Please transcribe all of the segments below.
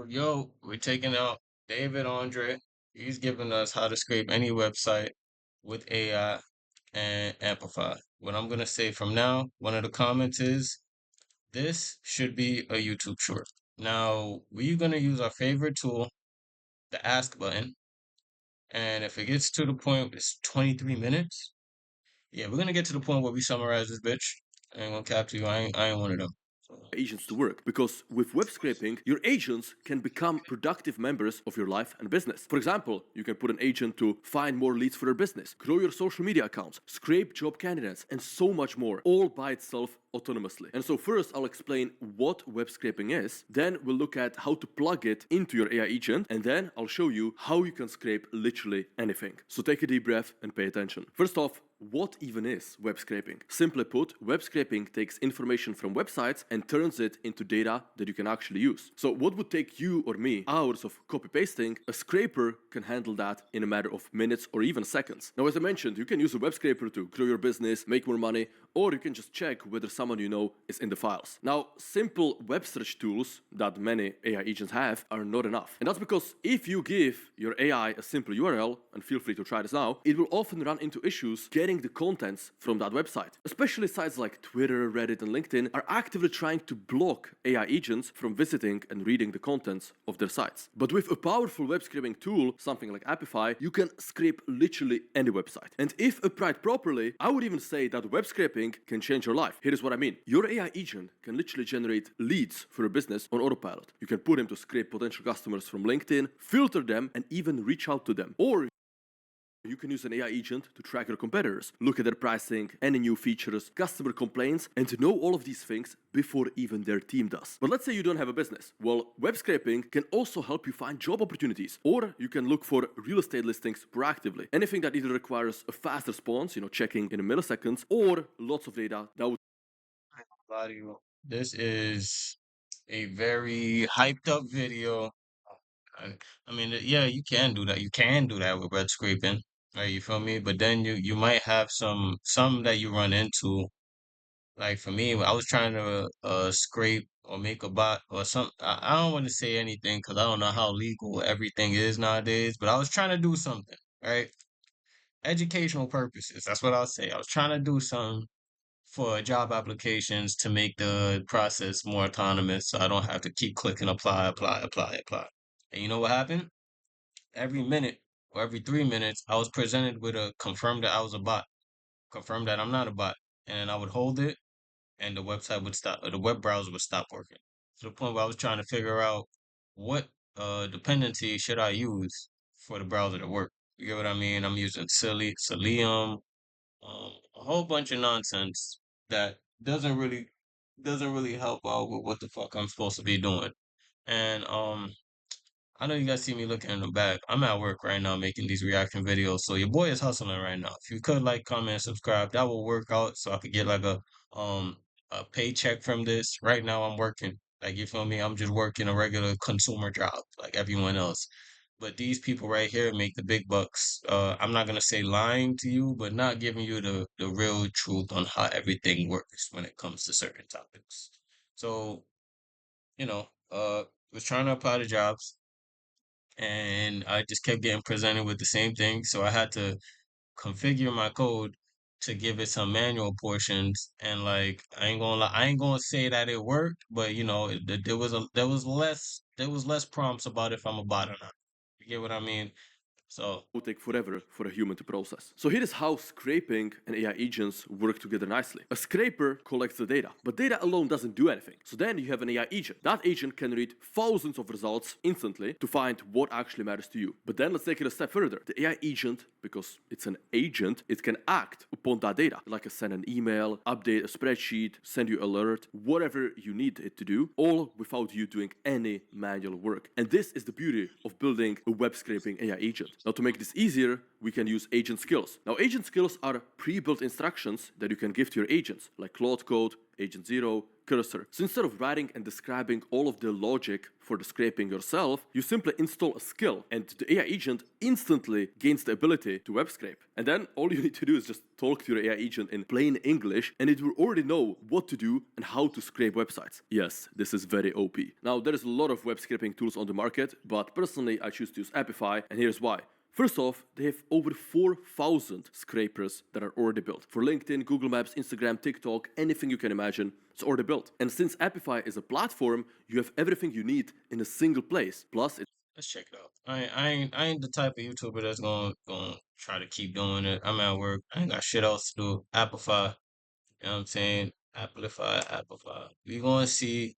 Yo, we're taking out David Andre. He's giving us how to scrape any website with AI and Amplify. What I'm gonna say from now, one of the comments is this should be a YouTube short. Now, we're gonna use our favorite tool, the ask button, and if it gets to the point it's 23 minutes, yeah, we're gonna get to the point where we summarize this bitch. I ain't gonna cap to you, I ain't one of them. So, agents to work, because with web scraping your agents can become productive members of your life and business. For example, you can put an agent to find more leads for your business, grow your social media accounts, scrape job candidates, and so much more, all by itself autonomously. And so first I'll explain what web scraping is, then we'll look at how to plug it into your AI agent, and then I'll show you how you can scrape literally anything. So take a deep breath and pay attention. First off, what even is web scraping? Simply put, web scraping takes information from websites and turns it into data that you can actually use. So what would take you or me hours of copy pasting, a scraper can handle that in a matter of minutes or even seconds. Now, as I mentioned, you can use a web scraper to grow your business, make more money, or you can just check whether someone you know is in the files. Now, simple web search tools that many AI agents have are not enough. And that's because if you give your AI a simple URL, and feel free to try this now, it will often run into issues getting the contents from that website. Especially sites like Twitter, Reddit, and LinkedIn are actively trying to block AI agents from visiting and reading the contents of their sites. But with a powerful web scraping tool, something like Apify, you can scrape literally any website. And if applied properly, I would even say that web scraping can change your life. Here is what I mean. Your AI agent can literally generate leads for a business on autopilot. You can put him to scrape potential customers from LinkedIn, filter them, and even reach out to them. Or you can use an AI agent to track your competitors, look at their pricing, any new features, customer complaints, and to know all of these things before even their team does. But let's say you don't have a business. Well, web scraping can also help you find job opportunities, or you can look for real estate listings proactively. Anything that either requires a fast response, checking in milliseconds, or lots of data that would lie to you. This is a very hyped up video. I, I mean, yeah, you can do that. You can do that with red scraping, right? You feel me? But then you might have some that you run into. Like for me, I was trying to scrape or make a bot or some. I don't want to say anything because I don't know how legal everything is nowadays. But I was trying to do something, right? Educational purposes. That's what I'll say. I was trying to do something for job applications to make the process more autonomous so I don't have to keep clicking apply, apply, apply, apply. And you know what happened? Every minute or every 3 minutes, I was presented with a confirm that I was a bot, confirm that I'm not a bot. And I would hold it and the website would stop, or the web browser would stop working. To the point where I was trying to figure out what dependency should I use for the browser to work. You get what I mean? I'm using Cilium, a whole bunch of nonsense that doesn't really help out with what the fuck I'm supposed to be doing. And I know you guys see me looking in the back. I'm at work right now making these reaction videos, so your boy is hustling right now. If you could like, comment, and subscribe, that will work out so I could get like um a paycheck from this. Right now I'm working. Like you feel me? I'm just working a regular consumer job like everyone else. But these people right here make the big bucks. I'm not gonna say lying to you, but not giving you the real truth on how everything works when it comes to certain topics. So, you know, was trying to apply to jobs and I just kept getting presented with the same thing. So I had to configure my code to give it some manual portions. And like, I ain't gonna lie, I ain't gonna say that it worked, but there was less prompts about if I'm a bot or not. You get what I mean? So would take forever for a human to process. So here is how scraping and AI agents work together nicely. A scraper collects the data, but data alone doesn't do anything. So then you have an AI agent. That agent can read thousands of results instantly to find what actually matters to you. But then let's take it a step further. The AI agent, because it's an agent, it can act upon that data, like send an email, update a spreadsheet, send you alert, whatever you need it to do, all without you doing any manual work. And this is the beauty of building a web scraping AI agent. Now, to make this easier, we can use agent skills. Now, agent skills are pre-built instructions that you can give to your agents, like Claude Code, Agent Zero, cursor. So instead of writing and describing all of the logic for the scraping yourself, you simply install a skill and the AI agent instantly gains the ability to web scrape. And then all you need to do is just talk to your AI agent in plain English and it will already know what to do and how to scrape websites. Yes, this is very OP. Now, there is a lot of web scraping tools on the market, but personally I choose to use Apify, and here's why. First off, they have over 4,000 scrapers that are already built. For LinkedIn, Google Maps, Instagram, TikTok, anything you can imagine, it's already built. And since Apify is a platform, you have everything you need in a single place. Plus, it's Let's check it out. I ain't the type of YouTuber that's gonna try to keep doing it. I'm at work. I ain't got shit else to do. Applify. You know what I'm saying? Applify. We gonna see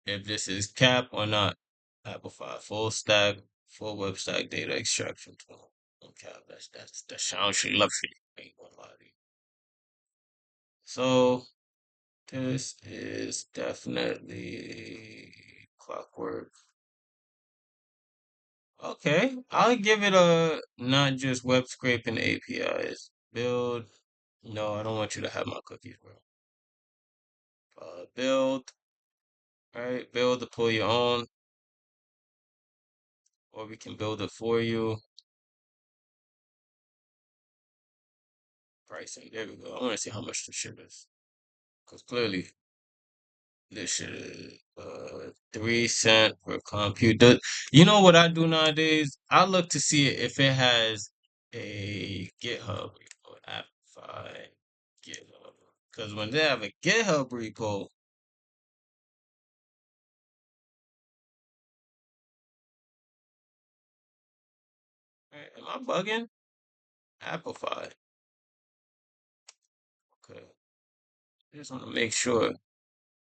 if this is cap or not. Applify. Full stack, full web stack data extraction tool. No cap. That sounds luxury. Ain't gonna lie to you. So this is definitely clockwork. Okay, I'll give it a not just web scraping APIs. Build. No, I don't want you to have my cookies, bro. Build. Right, build to pull your own, or we can build it for you. Pricing. There we go. I want to see how much this shit is, because clearly this shit is 3 cent per compute. You know what I do nowadays? I look to see if it has a GitHub repo, Appify GitHub. Because when they have a GitHub repo, right, am I bugging? Appify. Okay. Just want to make sure.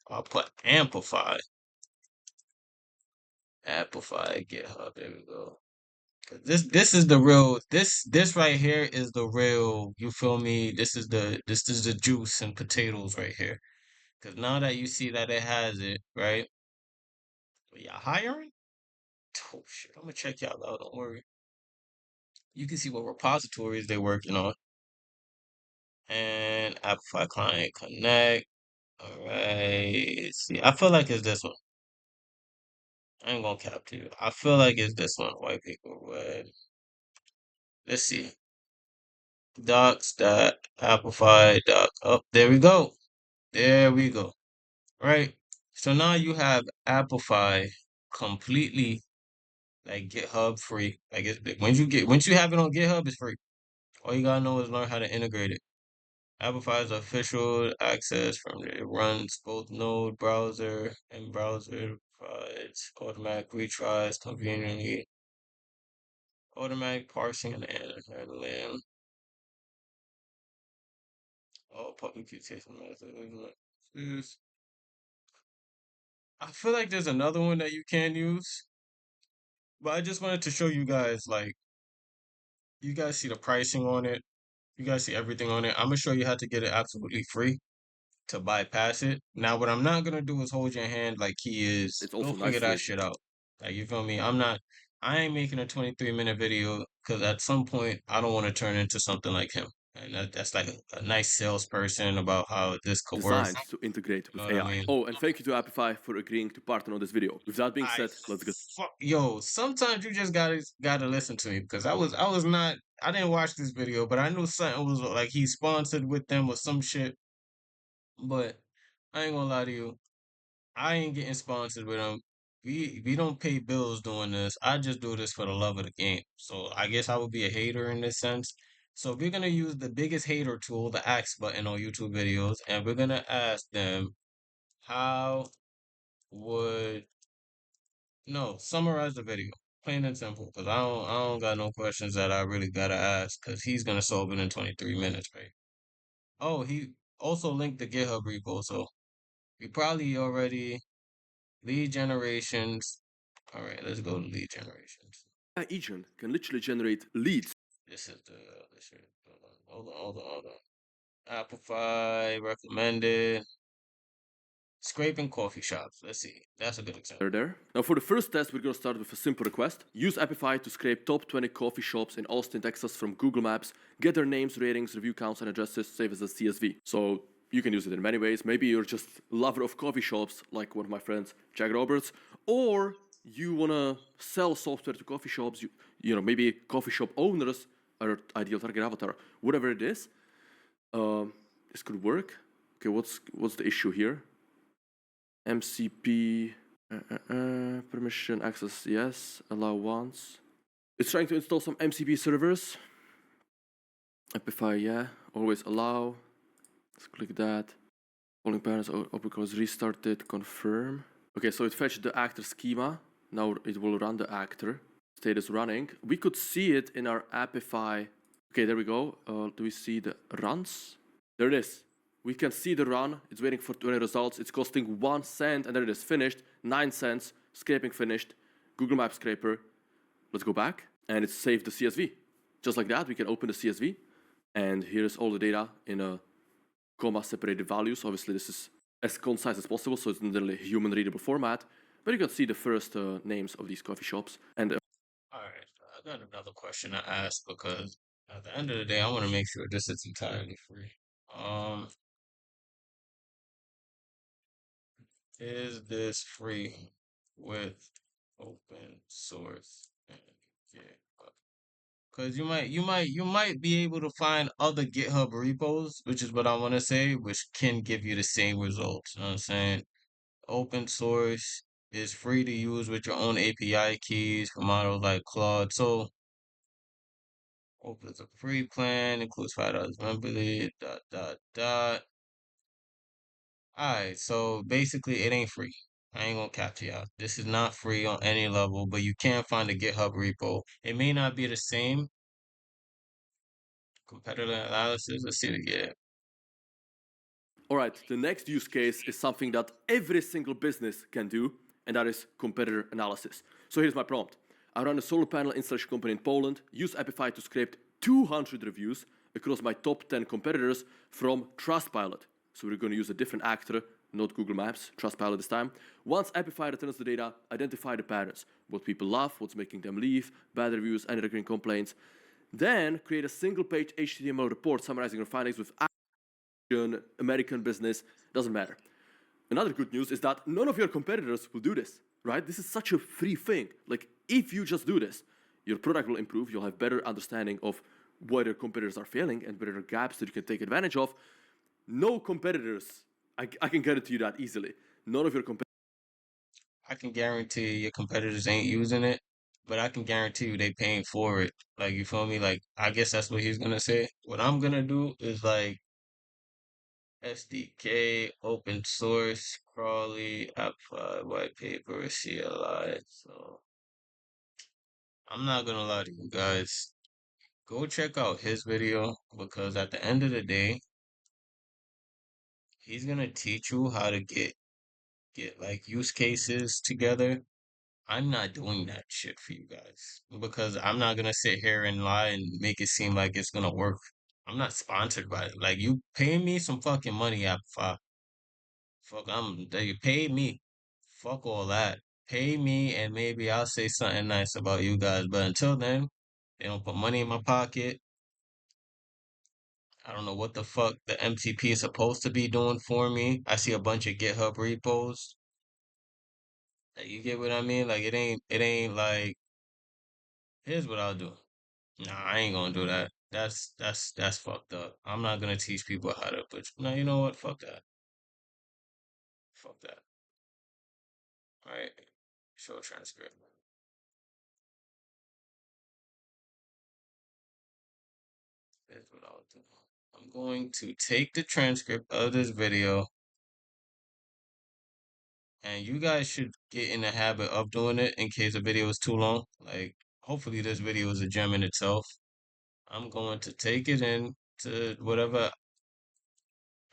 I'll put Amplify. Amplify GitHub. There we go. 'Cause this is the real this right here is the real, you feel me? This is the juice and potatoes right here. Cause now that you see that it has it, right? Y'all hiring? Oh shit, I'm gonna check y'all out, don't worry. You can see what repositories they're working on. And Amplify Client Connect. Alright. See, I feel like it's this one. I ain't gonna cap to you. I feel like it's this one. White paper red. Let's see. Docs dot Amplify doc. Oh, there we go. There we go. Right. So now you have Amplify completely like GitHub free. Like once you have it on GitHub, it's free. All you gotta know is learn how to integrate it. Amplify's official access from it runs both node browser and browser provides automatic retries conveniently, automatic parsing and handling. All public utilization methods. I feel like there's another one that you can use, but I just wanted to show you guys, like, you guys see the pricing on it. You guys see everything on it. I'm gonna show you how to get it absolutely free to bypass it. Now, what I'm not gonna do is hold your hand like he is. Go also figure that nicely. shit out. Like, you feel me? I ain't making a 23-minute video because at some point I don't want to turn into something like him. And that's like a nice salesperson about how this could work. Designed to integrate You know with what I AI. mean? Oh, and thank you to Apify for agreeing to partner on this video. With that being I said, let's get yo, sometimes you just gotta listen to me because I was not, I didn't watch this video, but I knew something was like he sponsored with them or some shit. But I ain't gonna lie to you, I ain't getting sponsored with them. We don't pay bills doing this. I just do this for the love of the game. So I guess I would be a hater in this sense. So we're gonna use the biggest hater tool, the ask button on YouTube videos, and we're gonna ask them how would no, summarize the video, plain and simple. Cause I don't got no questions that I really gotta ask. Cause he's gonna solve it in 23 minutes, right? Oh, he also linked the GitHub repo, so we probably already lead generations. All right, let's go to lead generations. AI agent can literally generate leads. This is the this is, hold on. Applefy recommended scraping coffee shops. Let's see. That's a good example. There. Now for the first test, we're gonna start with a simple request. Use Apify to scrape top 20 coffee shops in Austin, Texas from Google Maps, get their names, ratings, review counts, and addresses, save as a CSV. So You can use it in many ways. Maybe you're just a lover of coffee shops, like one of my friends, Jack Roberts, or you wanna sell software to coffee shops. Maybe coffee shop owners are ideal target avatar. Whatever it is, this could work. Okay, what's the issue here? MCP permission access yes, allow once. It's trying to install some MCP servers. Amplify yeah, always allow. Let's click that. Polling parents was restarted, confirm. Okay, so it fetched the actor schema. Now it will run the actor. Status running. We could see it in our Appify. Okay, there we go. Do we see the runs? There it is. We can see the run. It's waiting for 20 results. It's costing 1 cent, and there it is, finished. 9 cents. Scraping finished. Google Maps scraper. Let's go back, and it's saved the CSV. Just like that, we can open the CSV, and here's all the data in a comma separated values. Obviously, this is as concise as possible, so it's in the human readable format. But you can see the first names of these coffee shops. And All right, I got another question to ask because at the end of the day, I want to make sure this is entirely free. Um, is this free with open source? Yeah, because you might be able to find other GitHub repos, which is what I want to say, which can give you the same results. You know what I'm saying? Open source is free to use with your own API keys for models like Claude. So opens a free plan, includes $5 monthly, dot dot dot. Alright, so basically it ain't free. I ain't gonna cap to y'all. This is not free on any level, but you can find a GitHub repo. It may not be the same competitor analysis. Let's see it again. all right, the next use case is something that every single business can do, and that is competitor analysis. So here's my prompt. I run a solar panel installation company in Poland, use Apify to scrape 200 reviews across my top 10 competitors from Trustpilot. So we're going to use a different actor, not Google Maps, Trustpilot this time. Once Apify returns the data, identify the patterns, what people love, what's making them leave, bad reviews, any recurring complaints. Then create a single page HTML report summarizing your findings with American business, doesn't matter. Another good news is that none of your competitors will do this, right? This is such a free thing. Like, if you just do this, your product will improve, you'll have better understanding of where your competitors are failing and where there are gaps that you can take advantage of. No competitors, I can guarantee you that easily. None of your competitors. I can guarantee your competitors ain't using it, but I can guarantee you they paying for it. Like you feel me? Like I guess that's what he's gonna say. What I'm gonna do is like SDK, open source, Crawley, app white paper, CLI. So I'm not gonna lie to you guys. Go check out his video because at the end of the day, he's gonna teach you how to get like use cases together. I'm not doing that shit for you guys because I'm not gonna sit here and lie and make it seem like it's gonna work. I'm not sponsored by it. Like you pay me some fucking money, app fuck, you pay me. Fuck all that. Pay me and maybe I'll say something nice about you guys. But until then, they don't put money in my pocket. I don't know what the fuck the MTP is supposed to be doing for me. I see a bunch of GitHub repos. Like, you get what I mean? Like it ain't like here's what I'll do. Nah, I ain't gonna do that. That's fucked up. I'm not gonna teach people how to put. No, you know what? Fuck that. Fuck that. All right. Show transcript. Here's what I'll do. I'm going to take the transcript of this video, and you guys should get in the habit of doing it in case the video is too long. Like, hopefully, this video is a gem in itself. I'm going to take it in to whatever,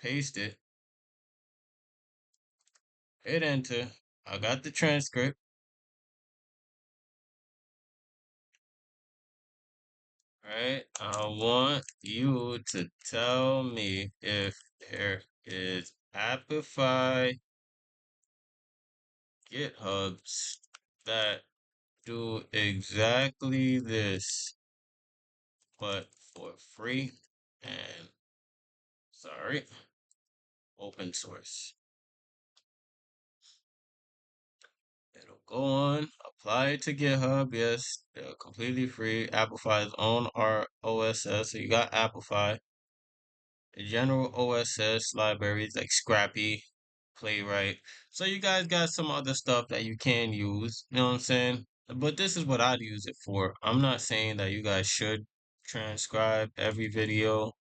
paste it, hit enter. I got the transcript, right? I want you to tell me if there is Apify GitHubs that do exactly this, but for free. And sorry. open source. It'll go on, apply it to GitHub. Yes, completely free. Applefi's own R OSS. So you got Applefy, the general OSS libraries like Scrappy, Playwright. So you guys got some other stuff that you can use. You know what I'm saying? But this is what I'd use it for. I'm not saying that you guys should transcribe every video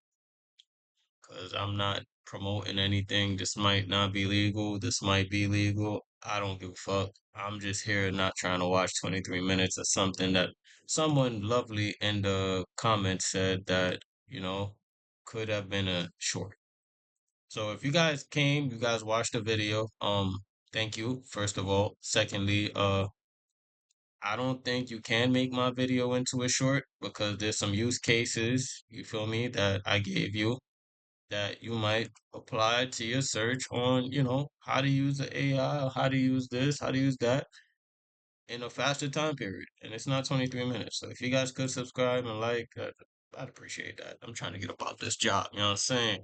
because I'm not promoting anything. This might not be legal. This might be legal. I don't give a fuck. I'm just here not trying to watch 23 minutes of something that someone lovely in the comments said that, could have been a short. So if you guys came, you guys watched the video, thank you, first of all. Secondly, I don't think you can make my video into a short because there's some use cases, you feel me, that I gave you that you might apply to your search on, how to use the AI, or how to use this, how to use that in a faster time period. And it's not 23 minutes. So if you guys could subscribe and like, I'd appreciate that. I'm trying to get about this job, you know what I'm saying?